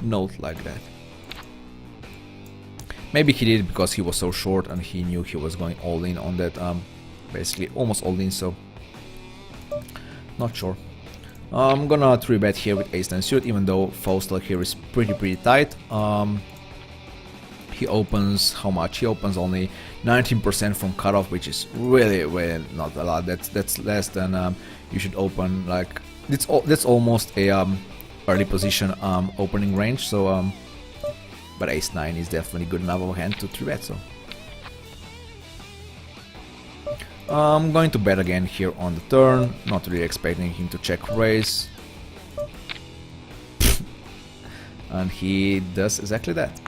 note like that. Maybe he did it because he was so short and he knew he was going all in on that, basically almost all in, so not sure. I'm gonna 3-bet here with ace-10 suit, even though Faustel here is pretty tight. He opens how much? He opens only 19% from cutoff, which is really not a lot. That's less than you should open. Like that's almost a early position opening range. So but ace-9 is definitely good enough of a hand to 3-bet. So I'm going to bet again here on the turn, not really expecting him to check raise. And he does exactly that.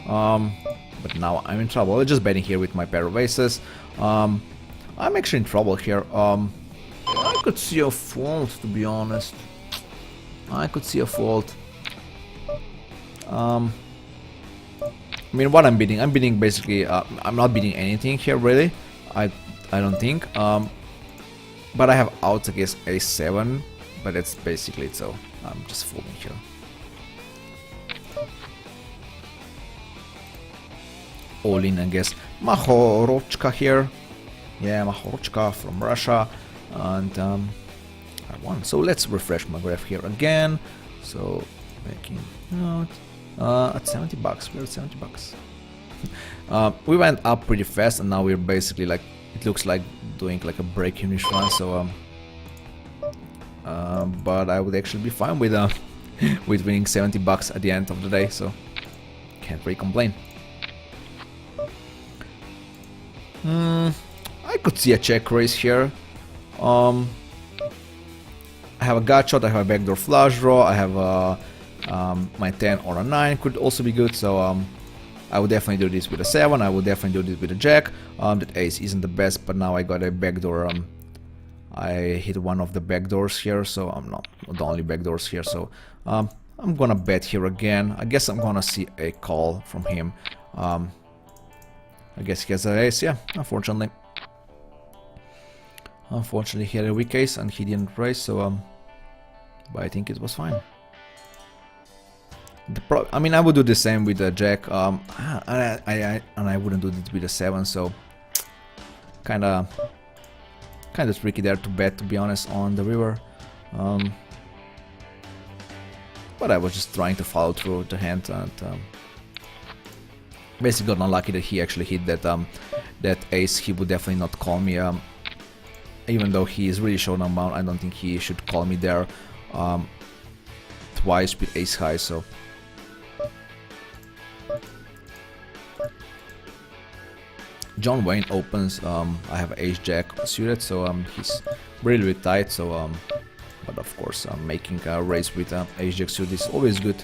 But now I'm in trouble. I'm just betting here with my pair of aces. I'm actually in trouble here. I could see a fault, to be honest. I could see a fault. I mean, what I'm bidding? I'm bidding basically. I'm not bidding anything here, really. I don't think. But I have outs against a7, but that's basically it. So I'm just folding here. All in, I guess. Mahorochka here. Yeah, Mahorochka from Russia. And I won. So let's refresh my graph here again. So making note. At $70, we're at $70. We went up pretty fast, and now we're basically like, it looks like doing like a break-even run. So, but I would actually be fine with with winning $70 at the end of the day. So can't really complain. I could see a check raise here. I have a gut shot, I have a backdoor flush draw, I have a my 10 or a 9 could also be good, so I would definitely do this with a 7, I would definitely do this with a jack. That ace isn't the best, but now I got a backdoor, I hit one of the backdoors here, so I'm not the only backdoors here, so I'm gonna bet here again. I guess I'm gonna see a call from him. I guess he has an ace, yeah, unfortunately. Unfortunately he had a weak ace and he didn't raise, so but I think it was fine. I mean, I would do the same with the jack, and I wouldn't do it with a 7, so kinda tricky there to bet, to be honest, on the river. But I was just trying to follow through the hand, and basically got unlucky that he actually hit that that ace. He would definitely not call me, even though he is really showdown bound. I don't think he should call me there twice with ace high. So John Wayne opens. I have ace jack suited, so he's really tight. So but of course making a raise with ace jack suited is always good.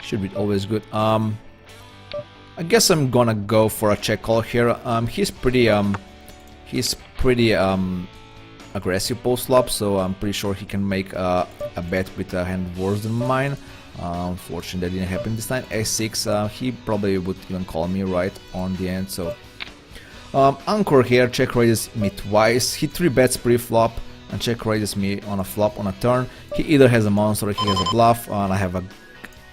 Should be always good. I guess I'm gonna go for a check call here. He's pretty aggressive post flop, so I'm pretty sure he can make a bet with a hand worse than mine. Unfortunately, that didn't happen this time. A6, he probably would even call me right on the end. So Anchor here check raises me twice. He 3-bets pre-flop and check raises me on a flop on a turn. He either has a monster or he has a bluff, and I have a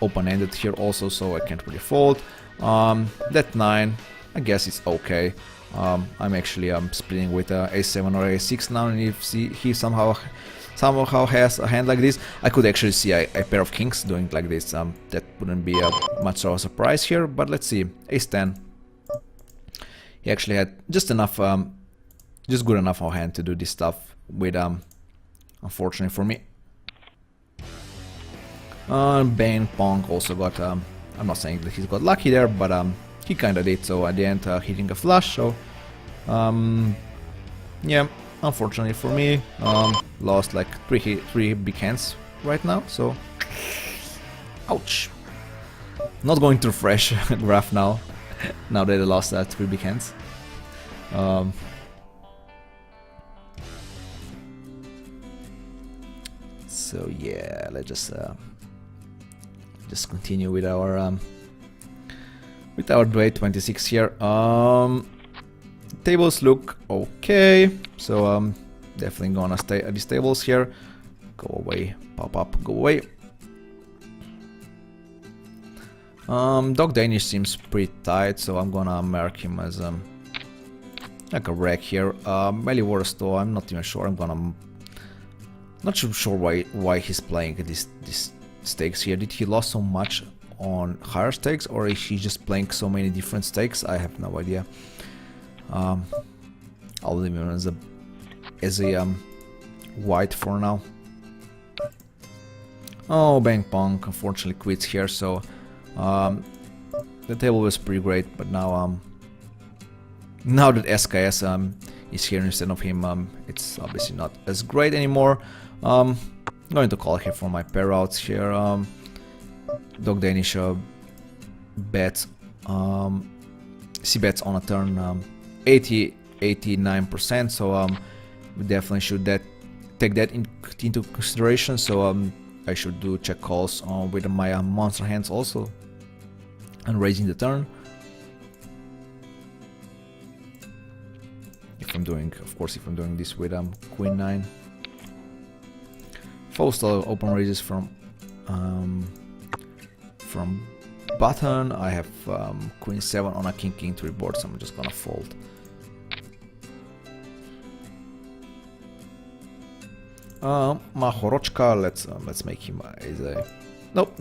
open-ended here also, so I can't really fold. That 9, I guess it's okay. I'm actually splitting with a7 or a6 now, and if he somehow has a hand like this, I could actually see a pair of kings doing like this. That wouldn't be much of a surprise here, but let's see. Ace-10. He actually had just enough, just good enough of a hand to do this stuff with, unfortunately for me. Bane Pong also got, I'm not saying that he's got lucky there, but he kinda did, so at the end hitting a flush, so yeah, unfortunately for me, lost like three big hands right now, so ouch. Not going to refresh graph now, now that I lost 3 big hands. So yeah, let's just continue with our Dwayne 26 here. Tables look okay, so definitely gonna stay at these tables here. Go away, pop up, go away. Dog Danish seems pretty tight, so I'm gonna mark him as like a wreck here. Melee Wars though, I'm not even sure. Not sure why he's playing this stakes here. Did he lost so much on higher stakes, or is he just playing so many different stakes? I have no idea. I'll leave him as a white for now. Oh, Bank Punk unfortunately quits here, so the table was pretty great, but now that SKS is here instead of him, it's obviously not as great anymore. I'm going to call here for my pair outs here. Dog Danish bets, C bets on a turn 89%, so we definitely should take that into consideration. So I should do check calls with my monster hands also, and raising the turn. If I'm doing this with Queen 9. Postal open raises from button. I have Queen 7 on a King 3 board, so I'm just gonna fold. Mahorochka, let's make him as a nope.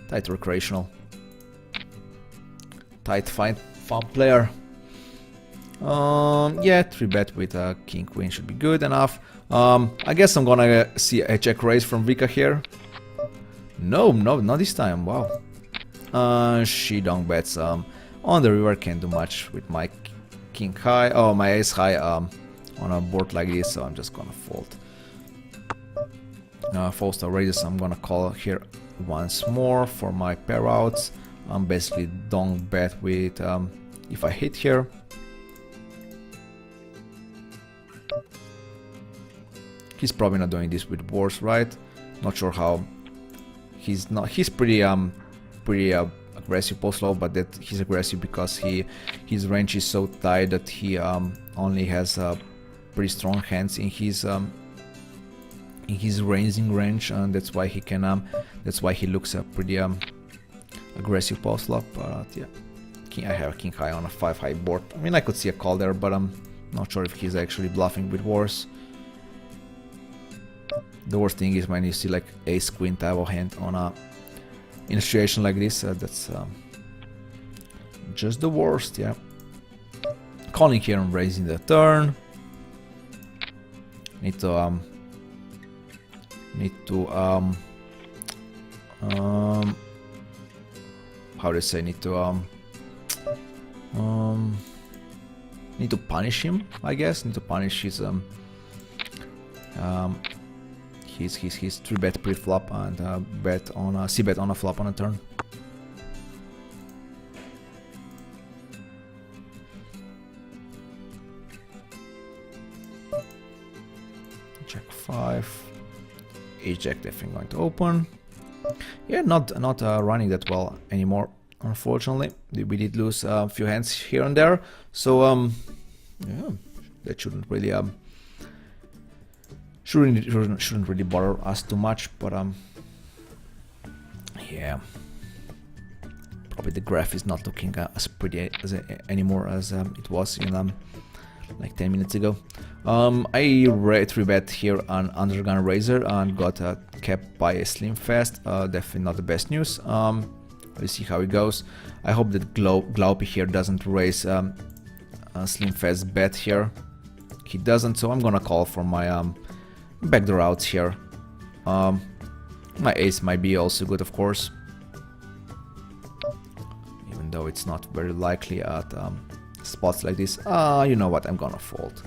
Tight recreational. Tight fun player. Yeah, 3-bet with King Queen should be good enough. I guess I'm gonna see a check raise from Vika here. No, not this time. Wow. She dong bets on the river, can't do much with my King high. Oh, my Ace high on a board like this, so I'm just gonna fold. False raises, I'm gonna call here once more for my pair outs. I'm basically dong bet with if I hit here. He's probably not doing this with wars, right? Not sure how. He's pretty aggressive post low, but that he's aggressive because his range is so tight that he only has pretty strong hands in his raising range, and that's why he can that's why he looks a pretty aggressive post flop. But yeah, I have King high on a 5 high board. I mean, I could see a call there, but I'm not sure if he's actually bluffing with wars. The worst thing is when you see like Ace Queen type of hand in a situation like this. That's just the worst. Yeah. Calling here and raising the turn. Need to how do you say? Need to punish him, I guess. Need to punish his 3-bet pre-flop and bet on a C-bet on a flop on a turn. Jack 5, Ace Jack definitely going to open. Yeah, not running that well anymore, unfortunately. We did lose a few hands here and there, so yeah, that shouldn't really shouldn't really bother us too much, but yeah, probably the graph is not looking as pretty anymore as it was in like 10 minutes ago. I 3-bet here on Undergun Razor and got capped by a Slim Fast. Definitely not the best news. We'll see how it goes. I hope that Glaupy here doesn't raise a Slim Fast bet here. He doesn't, so I'm gonna call for my backdoor outs here. My ace might be also good, of course, even though it's not very likely at spots like this. You know what, I'm gonna fold.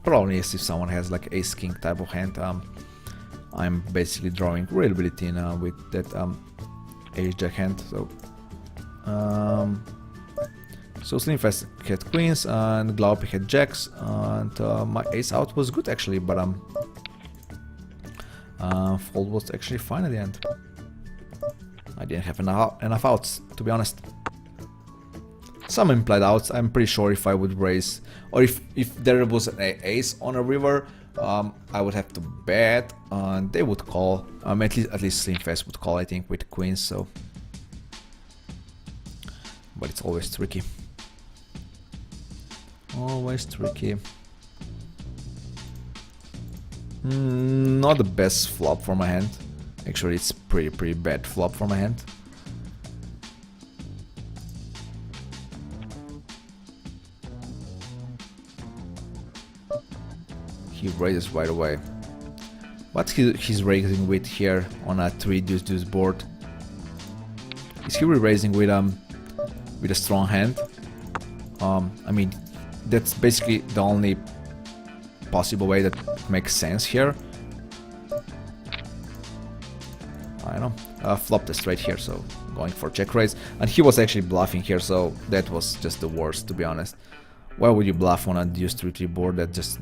Probably if someone has like ace king type of hand, I'm basically drawing really thin with that ace jack hand. So Slim Fast had queens and Glaupy had jacks, and my ace out was good actually, but fold was actually fine at the end. I didn't have enough outs, to be honest. Some implied outs. I'm pretty sure if I would raise, or if there was an ace on a river, I would have to bet, and they would call. At least Slimfast would call, I think, with queens. So, but it's always tricky. Always tricky. Not the best flop for my hand. Actually, it's pretty bad flop for my hand. He raises right away. What he's raising with here on a 3 deuce board? Is he raising with a strong hand? I mean, that's basically the only possible way that makes sense here. I don't know. Flopped a straight here, so going for check raise, and he was actually bluffing here, so that was just the worst, to be honest. Why would you bluff on a deuce 3-3 board? That just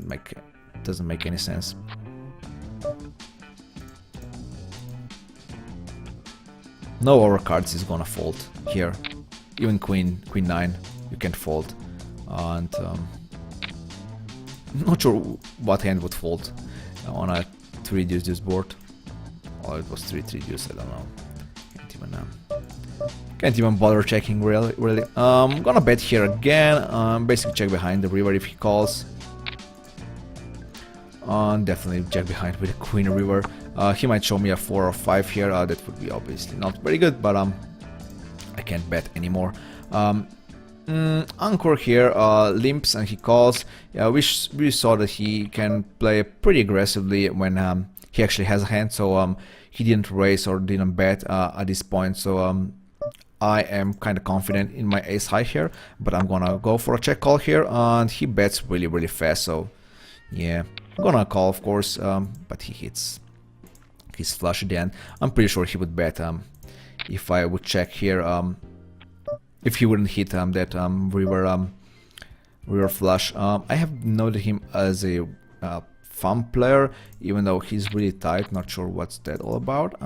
doesn't make any sense. No overcards is gonna fold here. Even queen 9 you can fold, and not sure what hand would fold on a 3 deuce board. Or it was 3-3 deuce, I don't know. Can't even bother checking really. I'm gonna bet here again. Basically check behind the river if he calls. Definitely check behind with a queen river. He might show me a 4 or 5 here. That would be obviously not very good, but I can't bet anymore. Encore here limps and he calls. Yeah, we saw that he can play pretty aggressively when he actually has a hand, so he didn't raise or didn't bet at this point, so I am kind of confident in my ace high here, but I'm gonna go for a check call here, and he bets really fast, so yeah, I'm gonna call of course, but he hits his flush at the end. I'm pretty sure he would bet if I would check here, if he wouldn't hit that river flush. I have noted him as a fun player, even though he's really tight. Not sure what's that all about.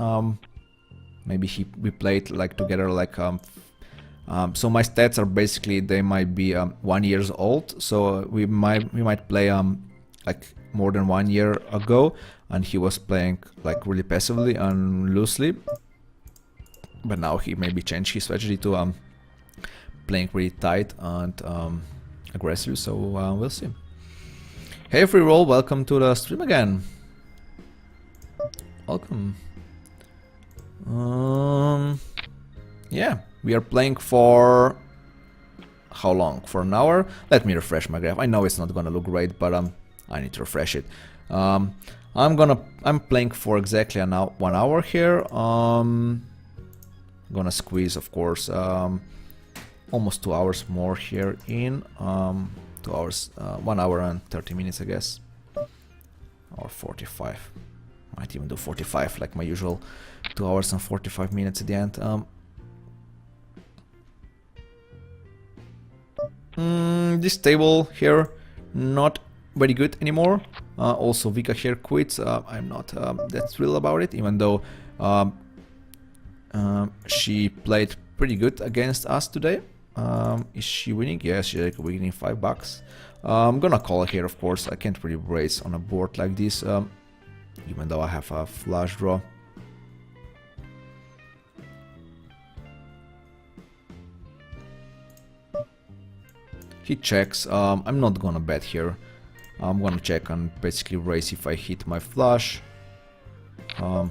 Maybe we played like together, like so my stats are basically, they might be 1 year old, so we might play like more than 1 year ago, and he was playing like really passively and loosely, but now he maybe changed his strategy to playing really tight and aggressive, so we'll see. Hey free roll, welcome to the stream again. Welcome. Yeah, we are playing for how long? For an hour? Let me refresh my graph. I know it's not gonna look great, but I need to refresh it. I'm playing for exactly 1 hour here. Gonna squeeze, of course, almost 2 hours more here in. 2 hours, 1 hour and 30 minutes, I guess, or 45. Might even do 45, like my usual 2 hours and 45 minutes at the end. This table here, not very good anymore. Also Vika here quits. I'm not that thrilled about it, even though she played pretty good against us today. Is she winning? Yes, she's like winning $5. I'm gonna call here, of course. I can't really raise on a board like this, even though I have a flush draw. He checks. I'm not gonna bet here. I'm gonna check and basically raise if I hit my flush. I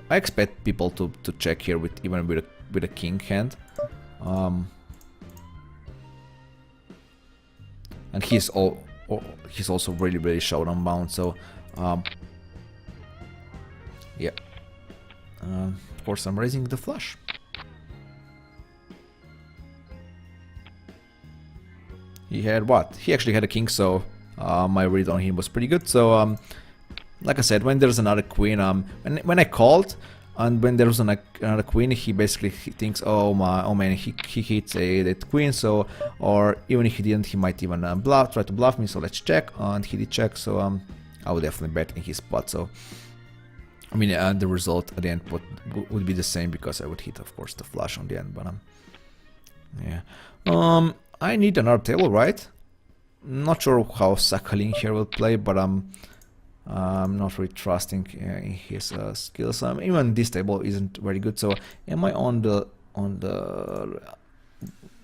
expect people to check here with even with a king hand. And he's also really showdown bound, so yeah. Of course I'm raising the flush. He had what? He actually had a king, so my read on him was pretty good. So like I said, when there's another queen, when I called, and when there was another queen, he basically thinks, oh man, he hits that queen, so, or even if he didn't, he might even try to bluff me, so let's check, and he did check, so I would definitely bet in his spot, so, I mean, the result at the end would be the same, because I would hit, of course, the flush on the end, but, yeah. I need another table, right? Not sure how Sakhalin here will play, but, I'm not really trusting in his skills. Even this table isn't very good. So am I on the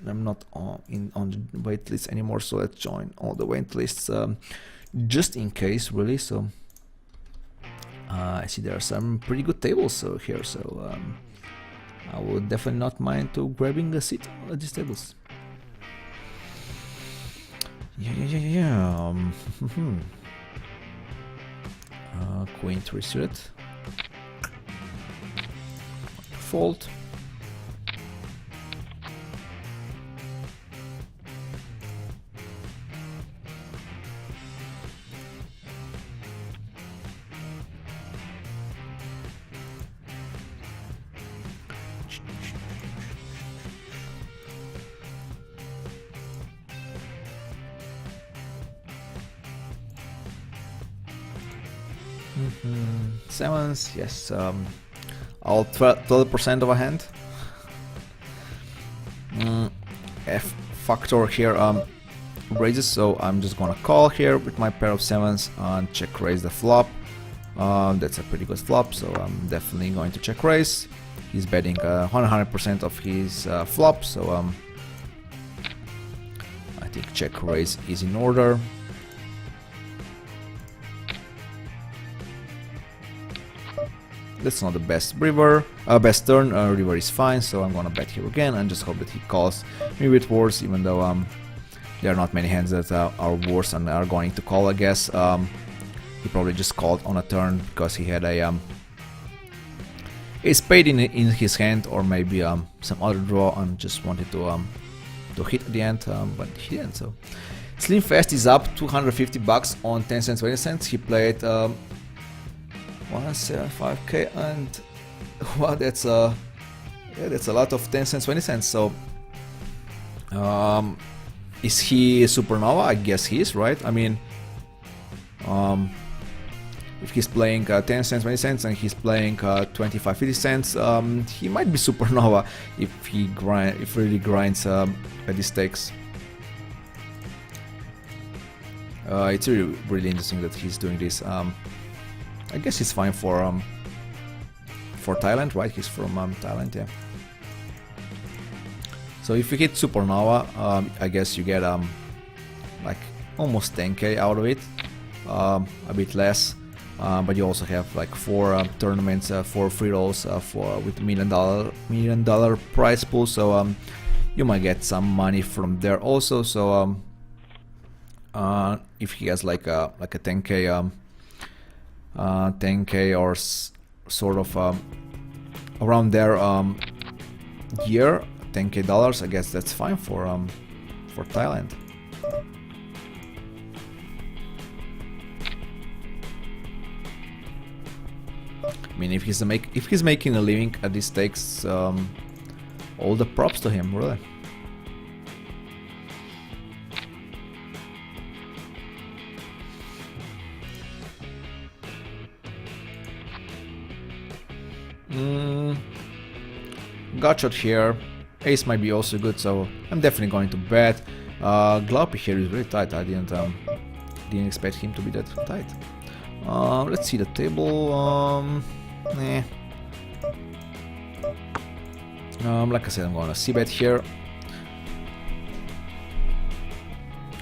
I'm not on the wait list anymore, so let's join all the wait lists just in case, really. So I see there are some pretty good tables here, so I would definitely not mind to grabbing a seat at these tables. Yeah. Queen 3 suited. Fold. Sevens, yes. I'll 12% of a hand. F factor here raises, so I'm just gonna call here with my pair of sevens and check raise the flop. That's a pretty good flop, so I'm definitely going to check raise. He's betting 100% of his flop, so I think check raise is in order. That's not the best river, best turn. River is fine, so I'm gonna bet here again and just hope that he calls me with worse, even though there are not many hands that are worse and are going to call, I guess. He probably just called on a turn because he had a spade in his hand, or maybe some other draw and just wanted to hit at the end, but he didn't. So Slim Fast is up 250 bucks on 10 cents 20 cents. He played 175k, and wow, that's a lot of 10 cents 20 cents. So is he supernova? I guess he is, right? I mean, if he's playing 10 cents 20 cents and he's playing 25 50 cents, he might be supernova if he really grinds at these stakes. It's really interesting that he's doing this. I guess it's fine for Thailand, right? He's from Thailand, yeah. So if you hit supernova, I guess you get like almost 10k out of it, a bit less, but you also have like 4 tournaments, 4 free rolls with $1 million prize pool. So you might get some money from there also. So if he has like a 10k. 10k or sort of around there year, 10k dollars, I guess that's fine for Thailand. I mean, if he's making a living at these stakes, all the props to him, really. Gutshot here. Ace might be also good, so I'm definitely going to bet. Glaupy here is really tight. I didn't expect him to be that tight. Let's see the table. Like I said, I'm gonna c-bet here.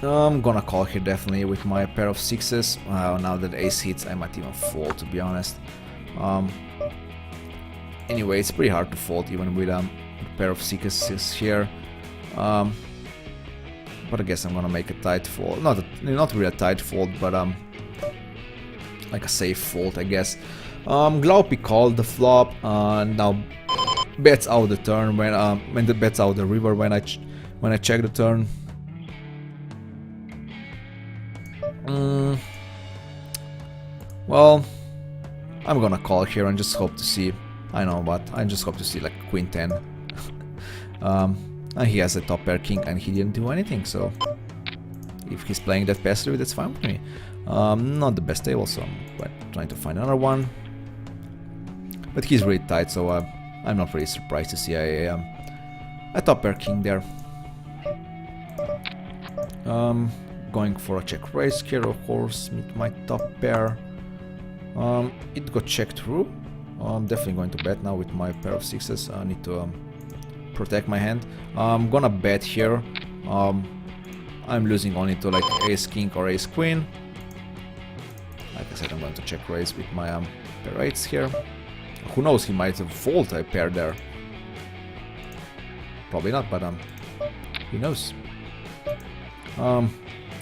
I'm gonna call here definitely with my pair of sixes. Now that ace hits, I might even fold, to be honest. Anyway, it's pretty hard to fold even with a pair of sixes here. But I guess I'm gonna make a tight fold. Not really a tight fold, but like a safe fold, I guess. Glaupy called the flop, now bets out the turn when the bets out the river when I check the turn. Well, I'm gonna call here and just hope to see. I know, but I just hope to see like Queen 10. And he has a top pair king and he didn't do anything, so if he's playing that passively, that's fine with me. Not the best table, so I'm trying to find another one. But he's really tight, so I'm not really surprised to see a top pair king there. Going for a check raise here, of course, with my top pair. It got checked through. I'm definitely going to bet now with my pair of sixes. I need to protect my hand. I'm gonna bet here. I'm losing only to like ace king or ace queen. Like I said, I'm going to check raise with my pair eights here. Who knows, he might fold a pair there. Probably not, but who knows.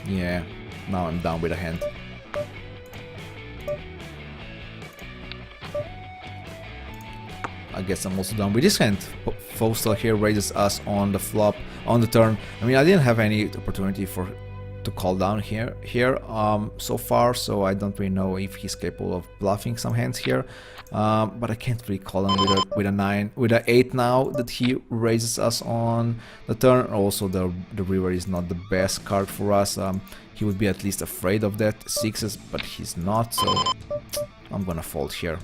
Yeah, now I'm down with a hand. I guess I'm also done with this hand. CoreySteel here raises us on the flop, on the turn. I mean, I didn't have any opportunity to call down here so far, so I don't really know if he's capable of bluffing some hands here. But I can't really call him with a 9, with an 8 now that he raises us on the turn. Also, the river is not the best card for us. He would be at least afraid of that sixes, but he's not, so I'm gonna fold here.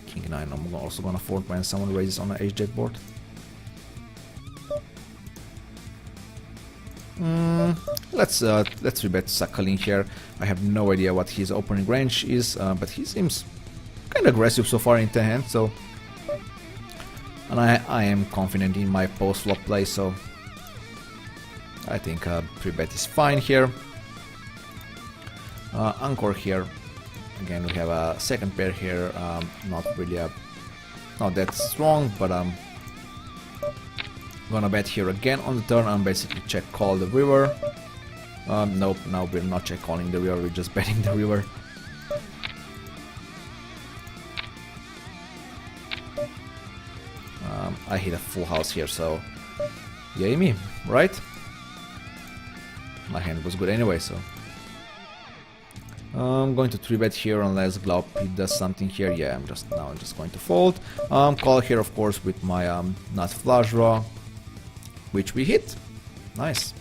King 9, I'm also gonna fold when someone raises on an ace-jack board. Let's rebet Sakhalin here. I have no idea what his opening range is, but he seems kind of aggressive so far in the hand. So, and I am confident in my post-flop play, so I think 3-bet is fine here. Anchor here. Again, we have a second pair here. Not really not that strong, but gonna bet here again on the turn. I'm basically check call the river. Nope, now we're not check calling the river, we're just betting the river. I hit a full house here, so yay me, right? My hand was good anyway, so I'm going to 3-bet here unless Glaup does something here. Yeah, I'm just going to fold. Call here, of course, with my nut flush draw, which we hit. Nice.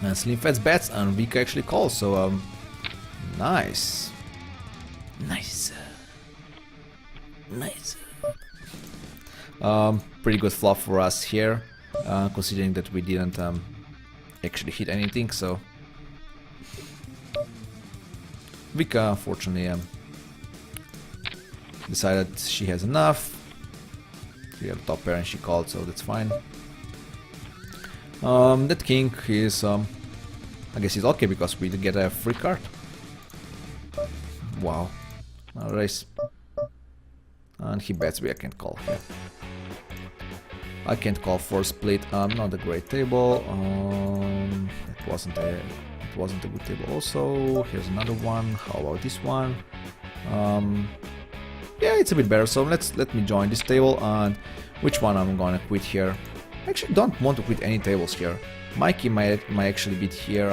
And Slim Fats bets and Vika actually calls, so nice. Nice. Nice. Pretty good flop for us here, considering that we didn't actually hit anything, so Vika unfortunately decided she has enough. We have top pair and she called, so that's fine. That king is, I guess he's okay because we get a free card. Wow, a raise. And he bets me, I can't call here. I can't call for split, not a great table. It wasn't a good table also. Here's another one, how about this one? Yeah, it's a bit better, so let me join this table, and which one I'm gonna quit here? I actually don't want to quit any tables here. Mikey might actually be here,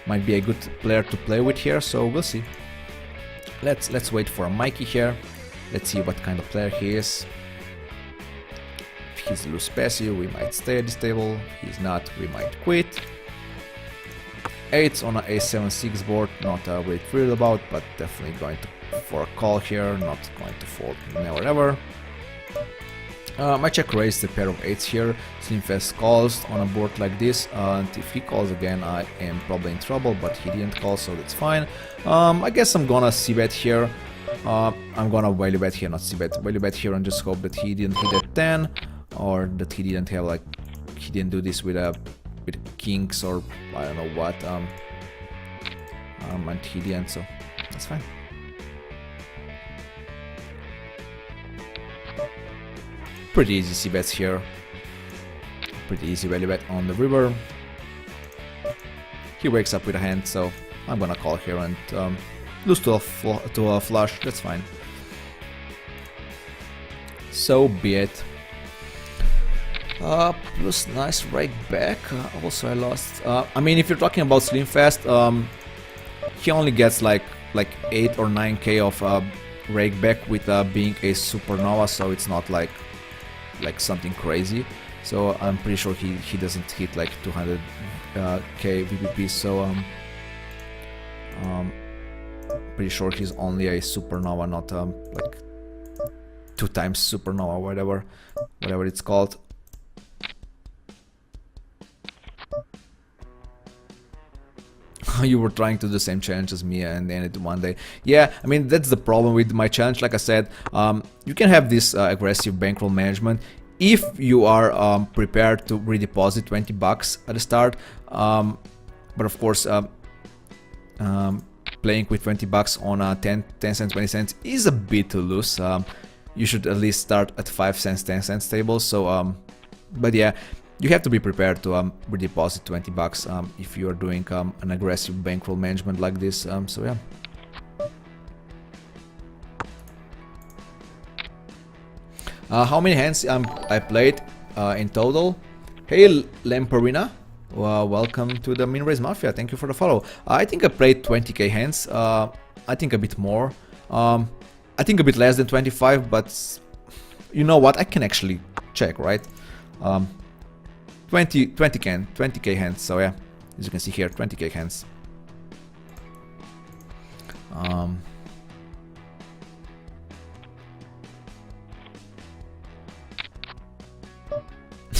might be a good player to play with here, so we'll see. Let's wait for a Mikey here. Let's see what kind of player he is. If he's loose passive, we might stay at this table. If he's not, we might quit. 8s on a a7-6 board, not really thrilled about, but definitely going to for a call here, not going to fold, never ever. My check raised a pair of 8s here. Slimfast calls on a board like this, and if he calls again, I am probably in trouble, but he didn't call, so that's fine. I guess I'm gonna c-bet here. I'm gonna value bet here, not c-bet, value bet here, and just hope that he didn't hit a 10, or that he didn't have like, he didn't do this with kings or I don't know what, and he didn't, so that's fine. Pretty easy c-bets here. Pretty easy value bet on the river. He wakes up with a hand, so I'm gonna call here and lose to a flush, that's fine. So be it. Plus nice rake back. Also I lost. I mean, if you're talking about Slimfast, he only gets like 8 or 9k of rake back with being a supernova, so it's not like something crazy. So I'm pretty sure he doesn't hit like 200k VPP. So pretty sure he's only a supernova, not like 2 times supernova, whatever it's called. You were trying to do the same challenge as me and ended one day. Yeah, I mean, that's the problem with my challenge. Like I said, you can have this aggressive bankroll management if you are prepared to redeposit 20 bucks at the start. But of course, playing with 20 bucks on 10 cents, 20 cents is a bit too loose. You should at least start at 5 cents, 10 cents tables. So, but yeah, you have to be prepared to redeposit 20 bucks if you are doing an aggressive bankroll management like this. So yeah. How many hands I played in total? Hey, Lamparina. Welcome to the Min Raise Mafia. Thank you for the follow. I think I played 20k hands. I think a bit more. I think a bit less than 25, but you know what? I can actually check, right? 20k hands. So yeah, as you can see here, 20k hands.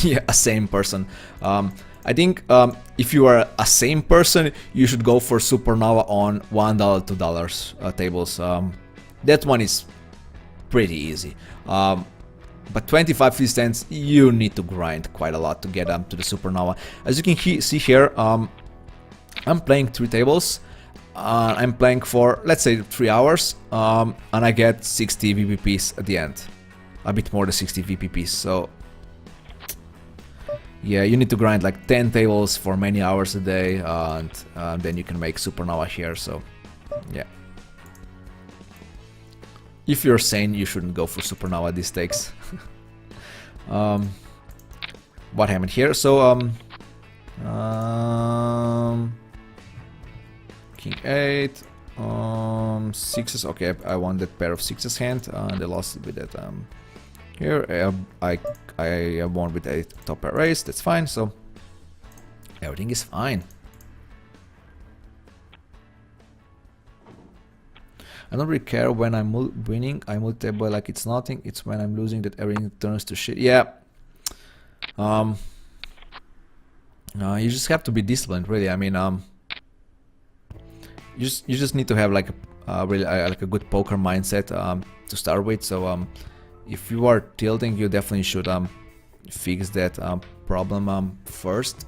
Yeah, a same person. I think if you are a same person, you should go for Supernova on $1, $2 tables. That one is pretty easy. But 25 50 cents, you need to grind quite a lot to get to the Supernova. As you can see here, I'm playing 3 tables. I'm playing for, let's say, 3 hours, and I get 60 VPPs at the end. A bit more than 60 VPPs, so yeah, you need to grind like 10 tables for many hours a day, and then you can make Supernova here, so yeah. If you're sane, you shouldn't go for Supernova these stakes. What happened here? So, King 8, 6s. Okay, I won that pair of 6s hand, and I lost with that. Here, I won with a top pair race. That's fine. So everything is fine. I don't really care when I'm winning. I multi-table like it's nothing. It's when I'm losing that everything turns to shit. Yeah. You just have to be disciplined, really. I mean, you just need to have like a really like a good poker mindset to start with. So if you are tilting, you definitely should fix that problem first.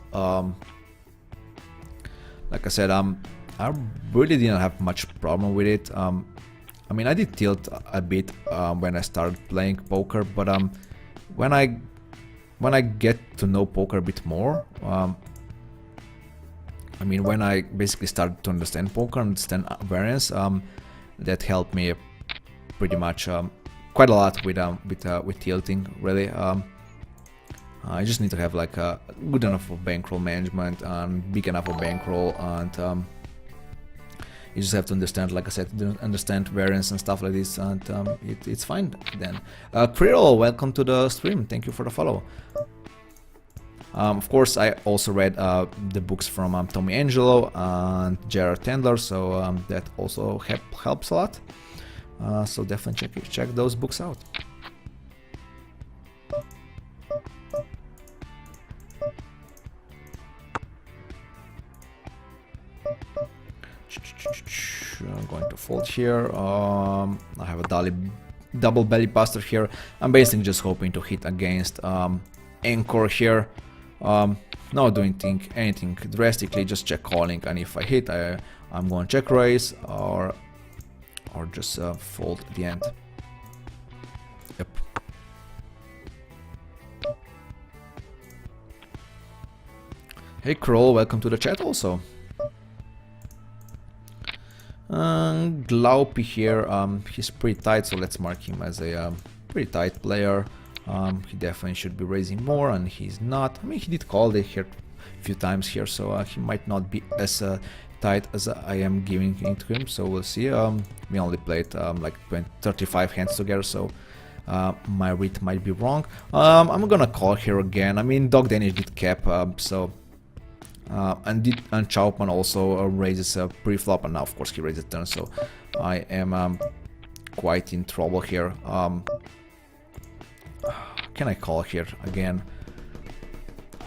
Like I said, I really didn't have much problem with it. I mean, I did tilt a bit when I started playing poker, but when I get to know poker a bit more, I mean, when I basically started to understand poker, understand variance, that helped me pretty much quite a lot with tilting. Really, I just need to have like a good enough of bankroll management and big enough of bankroll, and you just have to understand, like I said, understand variance and stuff like this, and it's fine then. Krill, welcome to the stream. Thank you for the follow. Of course, I also read the books from Tommy Angelo and Gerard Tendler, so that also helps a lot. So definitely check those books out. I'm going to fold here. I have a double belly buster here. I'm basically just hoping to hit against Anchor here. Not doing anything drastically, just check calling, and if I hit, I'm going to check raise or just fold at the end. Yep. Hey Kroll, welcome to the chat also. Glaupy here, he's pretty tight, so let's mark him as a pretty tight player. He definitely should be raising more, and he's not. I mean, he did call it here a few times here, so he might not be as tight as I am giving it to him, so we'll see. We only played like 35 hands together, so my read might be wrong. I'm gonna call here again. I mean, Dog Danish did cap, so and Chowpan also raises a pre-flop, and now of course he raises turn, so I am quite in trouble here. Can I call here again?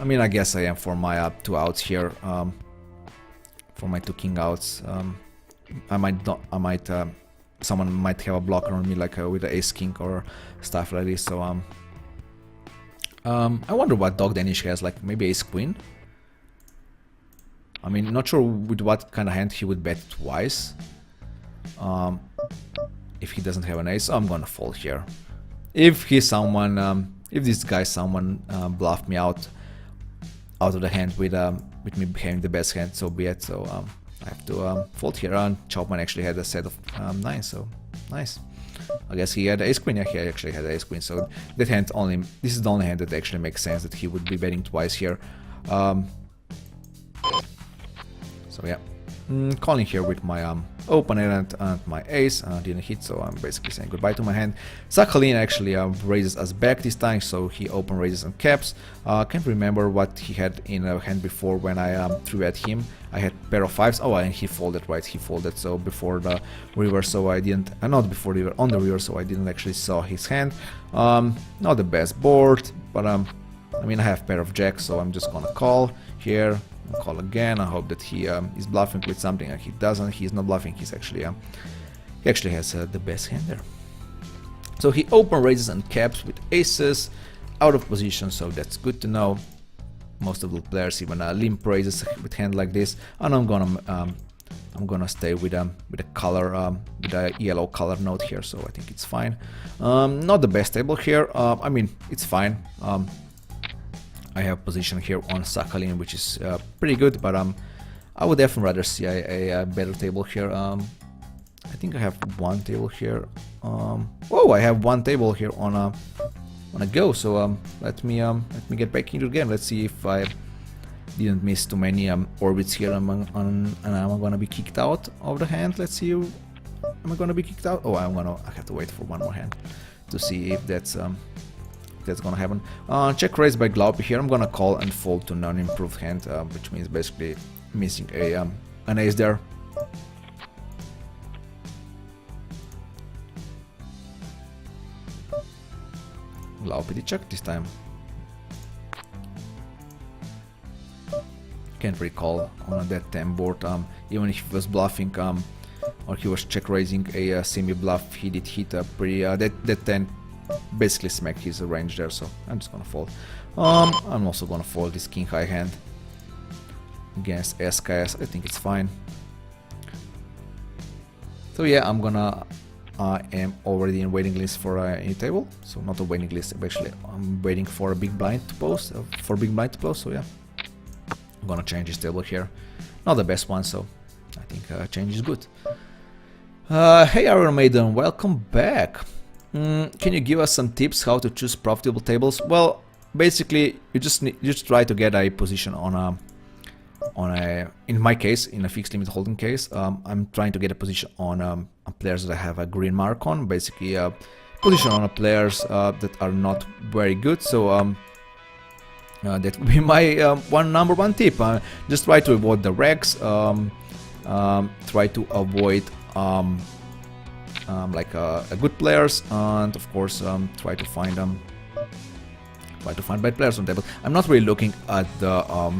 I mean, I guess I am for my 2 outs here. for my 2 king outs. I might not, someone might have a blocker on me, like with the ace king or stuff like this. So I wonder what Dog Danish has, like maybe ace queen. I mean, not sure with what kind of hand he would bet twice. If he doesn't have an ace, I'm gonna fold here. If he's someone, if this guy someone bluffed me out of the hand with me having the best hand, so be it. So I have to fold here. And Chopman actually had a set of 9, so nice. I guess he had ace queen. Yeah, he actually had ace queen. So that hand only. This is the only hand that actually makes sense that he would be betting twice here. So yeah, calling here with my open hand and my ace. Didn't hit, so I'm basically saying goodbye to my hand. Sakhalin actually raises us back this time, so he open raises and caps. Can't remember what he had in a hand before when I threw at him. I had pair of 5s. Oh, and he folded, right? He folded. So before the river, so I didn't. Not before the river, on the river, so I didn't actually saw his hand. Not the best board, but I mean, I have pair of jacks, so I'm just gonna call here. I'll call again. I hope that he is bluffing with something, and he doesn't. He's not bluffing. He's actually he actually has the best hand there. So he open raises and caps with aces, out of position. So that's good to know. Most of the players even limp raises with hand like this, and I'm gonna stay with a color with a yellow color note here. So I think it's fine. Not the best table here. I mean, it's fine. I have position here on Sakhalin, which is pretty good, but I would definitely rather see a better table here. I think I have one table here. Oh, I have one table here on a go. So let me get back into the game. Let's see if I didn't miss too many orbits here. And I'm gonna be kicked out of the hand. Let's see. Am I gonna be kicked out? Oh, I have to wait for one more hand to see if that's gonna happen. Check raise by Glaupi here. I'm gonna call and fold to non-improved hand, which means basically missing an ace there. Glaupi did check this time. Can't recall on that 10 board. Even if he was bluffing or he was check raising a semi-bluff, he did hit a pretty that 10 basically smacked his range there, so I'm just gonna fold. I'm also gonna fold this king high hand against SKS. I think it's fine. So yeah, I am already in waiting list for a table. So not a waiting list, actually I'm waiting for a big blind to post, so yeah, I'm gonna change this table here. Not the best one, so I think change is good. Hey Iron Maiden, welcome back. Can you give us some tips how to choose profitable tables? Well, basically you just try to get a position on a in my case, in a fixed limit holding case, I'm trying to get a position on players that I have a green mark on. Basically position on players that are not very good. So that would be my number one tip. Just try to avoid the wrecks. Try to avoid good players, and of course try to find bad players on table. I'm not really looking at the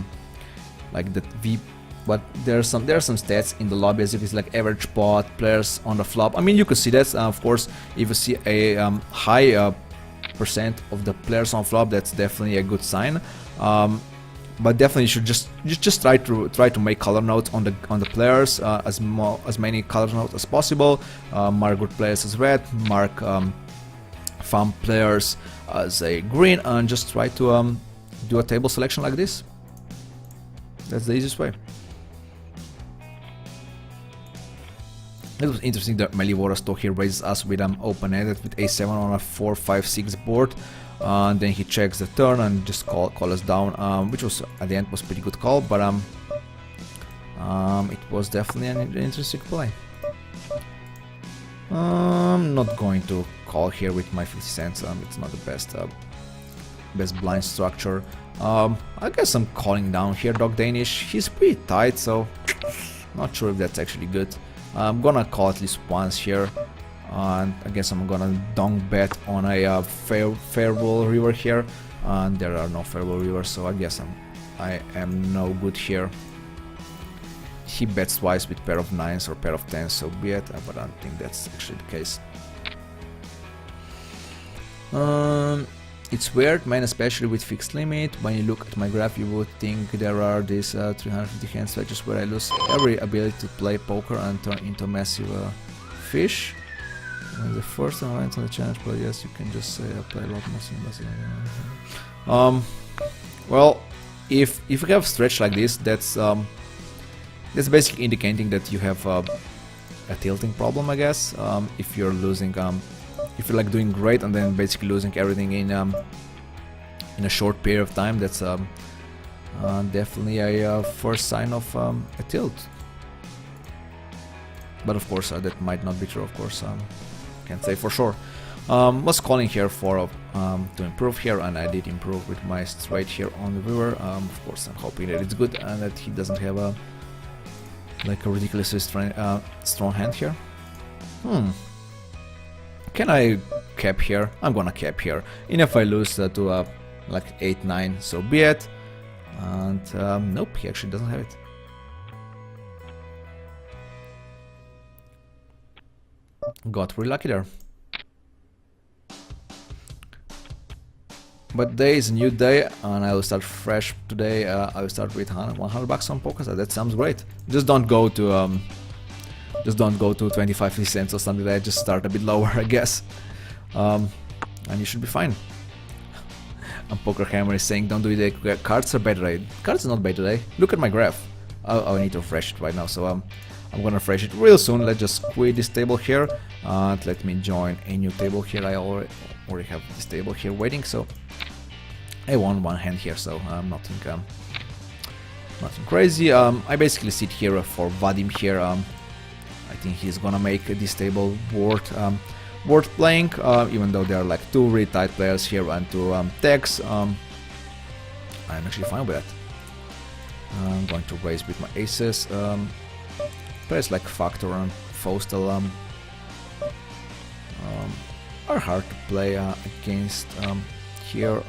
but there are some stats in the lobby, as you can see, like average pot, players on the flop. I mean, you could see that. Of course, if you see a high percent of the players on flop, that's definitely a good sign. But definitely you should just try to make color notes on the players, as many color notes as possible. Mark good players as red, mark fun players as a green, and just try to do a table selection like this. That's the easiest way. It was interesting that Melivora still here raises us with open-ended with a7 on a 4-5-6 board. And then he checks the turn and just call us down, which was at the end was pretty good call, but it was definitely an interesting play. I'm not going to call here with my 50 cents. It's not the best blind structure. I guess I'm calling down here. Dog Danish, he's pretty tight, so not sure if that's actually good. I'm gonna call at least once here. And I guess I'm gonna dong bet on a favorable river here, and there are no favorable rivers, so I guess I am no good here. he bets twice with pair of 9s or pair of 10s, so be it, but I don't think that's actually the case. It's weird, man, especially with fixed limit. When you look at my graph, you would think there are these 350 hand stretches where I lose every ability to play poker and turn into a massive fish. And the first time I went on the challenge, but yes, you can just say I play a lot more. Well, if you have a stretch like this, that's basically indicating that you have a tilting problem, I guess. If you're losing, if you're like doing great and then basically losing everything in a short period of time, that's definitely a first sign of a tilt. But of course, that might not be true. Of course, can't say for sure. Was calling here for to improve here, and I did improve with my straight here on the river. Of course, I'm hoping that it's good and that he doesn't have a ridiculously strong hand here. Can I cap here? I'm gonna cap here. And if I lose to like 8-9, so be it. And nope, he actually doesn't have it. Got really lucky there. But today is a new day, and I will start fresh today. I will start with 100 bucks on poker. So that sounds great. Just don't go to 25 cents or something like that. Just start a bit lower, I guess, and you should be fine. And Poker Hammer is saying, don't do it today. Cards are bad today. Cards are not bad today. Look at my graph. I need to refresh it right now, so I'm gonna refresh it real soon. Let's just quit this table here and let me join a new table here. I already have this table here waiting, so I won one hand here, so nothing crazy. I basically sit here for Vadim here. I think he's gonna make this table worth playing, even though there are like two really tight players here and two techs. I'm actually fine with that. I'm going to raise with my aces. Players like Factor and Fostel are hard to play against here.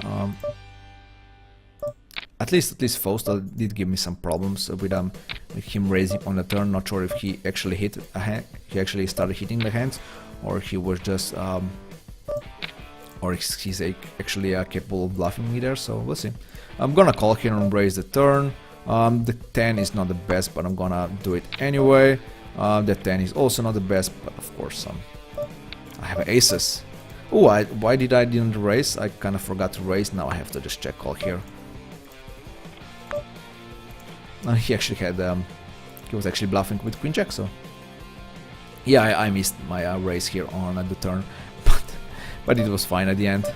At least Fostel did give me some problems with him raising on the turn. Not sure if he actually hit a hand. He actually started hitting the hands, or he was just or he's actually capable of bluffing me there. So we'll see. I'm gonna call here and raise the turn. The 10 is not the best, but I'm gonna do it anyway. The 10 is also not the best, but of course I have aces. Oh, why didn't raise? I kind of forgot to raise. Now I have to just check call here. He actually had he was actually bluffing with Queen Jack, so yeah, I missed my raise here on the turn, but it was fine at the end.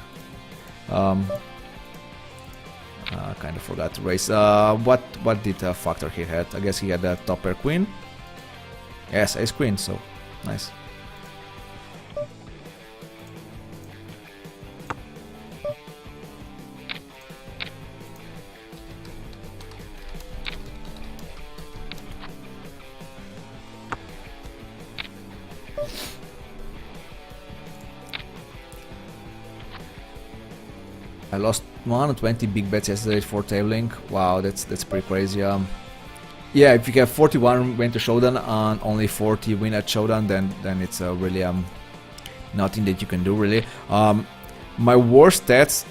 Kind of forgot to raise. What did Factor he had? I guess he had a top pair queen. Yes, ace queen. So nice. I lost 120 big bets yesterday for tabling. Wow, that's pretty crazy. Yeah, if you have 41 win to showdown and only 40 win at showdown, then it's really nothing that you can do really. My worst stats,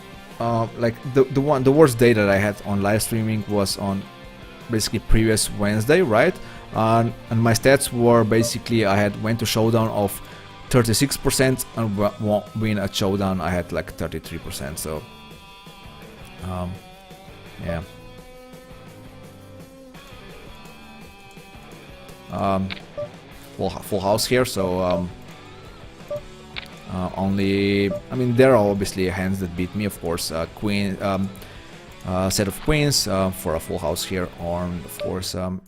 like the worst day that I had on live streaming was on basically previous Wednesday, right? And my stats were basically I had went to showdown of 36% and win at showdown I had like 33%. So yeah. Full house here, so only, I mean, there are obviously hands that beat me, of course. Queen, set of queens for a full house here, on of course a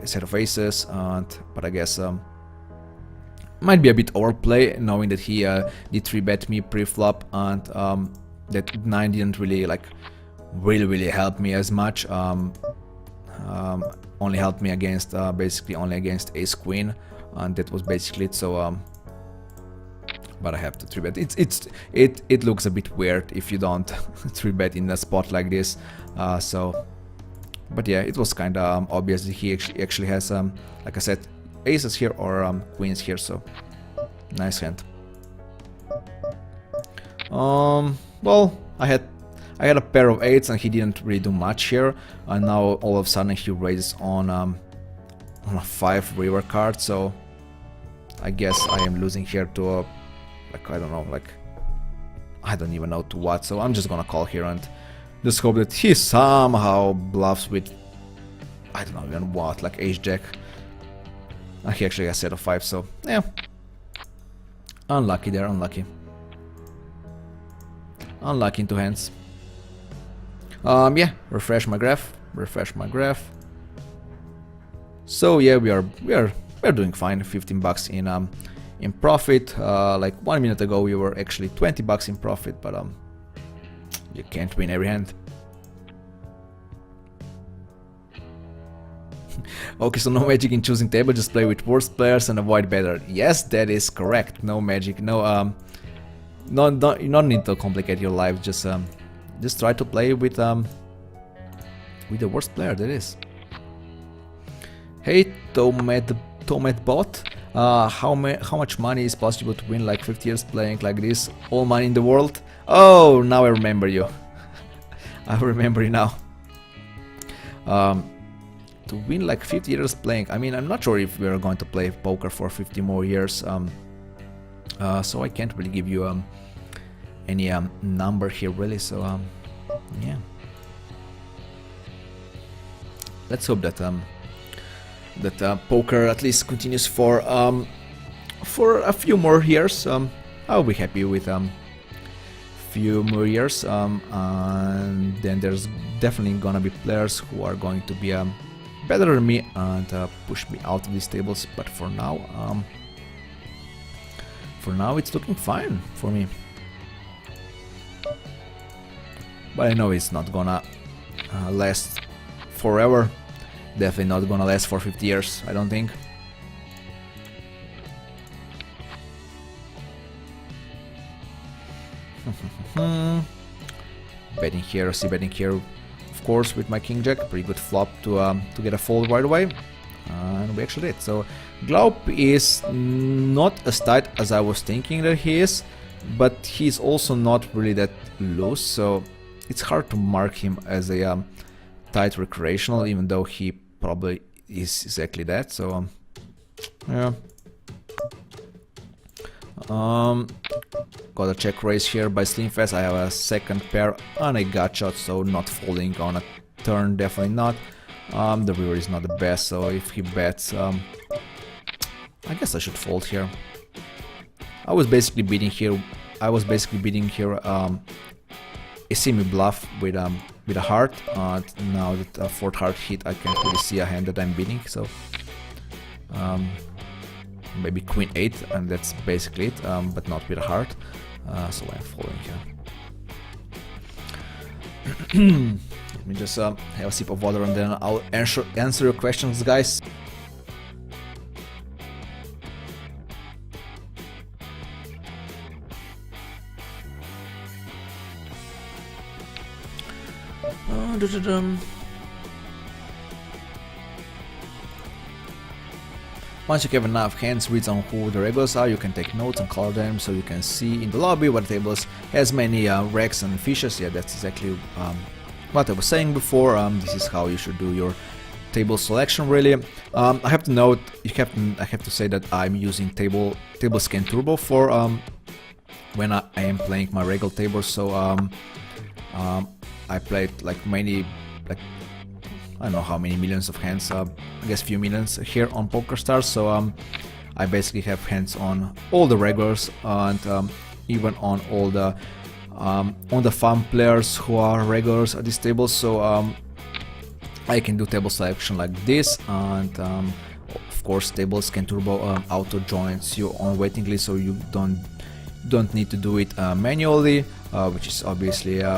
set of aces, but I guess might be a bit overplay knowing that he did 3-bet me pre-flop, and that 9 didn't really like really help me as much. Only helped me against basically only against ace queen, and that was basically it. So but I have to 3-bet. It looks a bit weird if you don't 3-bet in a spot like this. So But yeah, it was kind of obvious that he actually has, like I said, aces here or queens here, so nice hand. Well, I had a pair of 8s and he didn't really do much here, and now all of a sudden he raises on a 5 river card, so I guess I am losing here to a, like, I don't know, like, I don't even know to what, so I'm just gonna call here and just hope that he somehow bluffs with, I don't know even what, like ace-jack. He actually has a set of 5, so yeah. Unlucky there, unlucky. Unlucky in 2 hands. Yeah, refresh my graph. So yeah, we are doing fine. 15 bucks in profit. Like 1 minute ago we were actually 20 bucks in profit, but you can't win every hand. Okay, so no magic in choosing table, just play with worse players and avoid better. Yes, that is correct. No magic, no you don't need to complicate your life. Just try to play with the worst player. That is. Hey, Tomat bot. How much money is possible to win like 50 years playing like this? All money in the world? Oh, now I remember you. I remember you now. To win like 50 years playing, I mean, I'm not sure if we're going to play poker for 50 more years, so I can't really give you any number here really, so yeah. Let's hope that poker at least continues for a few more years. I'll be happy with few more years, and then there's definitely gonna be players who are going to be better than me and push me out of these tables, but for now it's looking fine for me. But I know it's not gonna last forever. Definitely not gonna last for 50 years, I don't think. Betting here, betting here, of course, with my king jack. Pretty good flop to get a fold right away, and we actually did. So Glaup is not as tight as I was thinking that he is, but he's also not really that loose, so it's hard to mark him as a tight recreational, even though he probably is exactly that. So yeah. Got a check raise here by Slimfast. I have a second pair and a gut shot, so not folding on a turn, definitely not. The river is not the best, so if he bets, I guess I should fold here. I was basically beating here a semi bluff with a heart. Now that a fourth heart hit, I can't really see a hand that I'm beating, so maybe queen 8, and that's basically it, but not with a heart, so I'm folding here. Let me just have a sip of water and then I'll answer your questions, guys. Once you have enough hands reads on who the regulars are, you can take notes and color them so you can see in the lobby what tables has many wrecks and fishes. Yeah, that's exactly what I was saying before. This is how you should do your table selection, really. I have to note, I have to say that I'm using table scan turbo for when I am playing my regular tables. So I played like many, like I don't know how many millions of hands, I guess few millions here on PokerStars, so I basically have hands on all the regulars and even on all the fun players who are regulars at this table, so I can do table selection like this, and of course tables can turbo auto joins you on waiting list, so you don't need to do it manually, which is obviously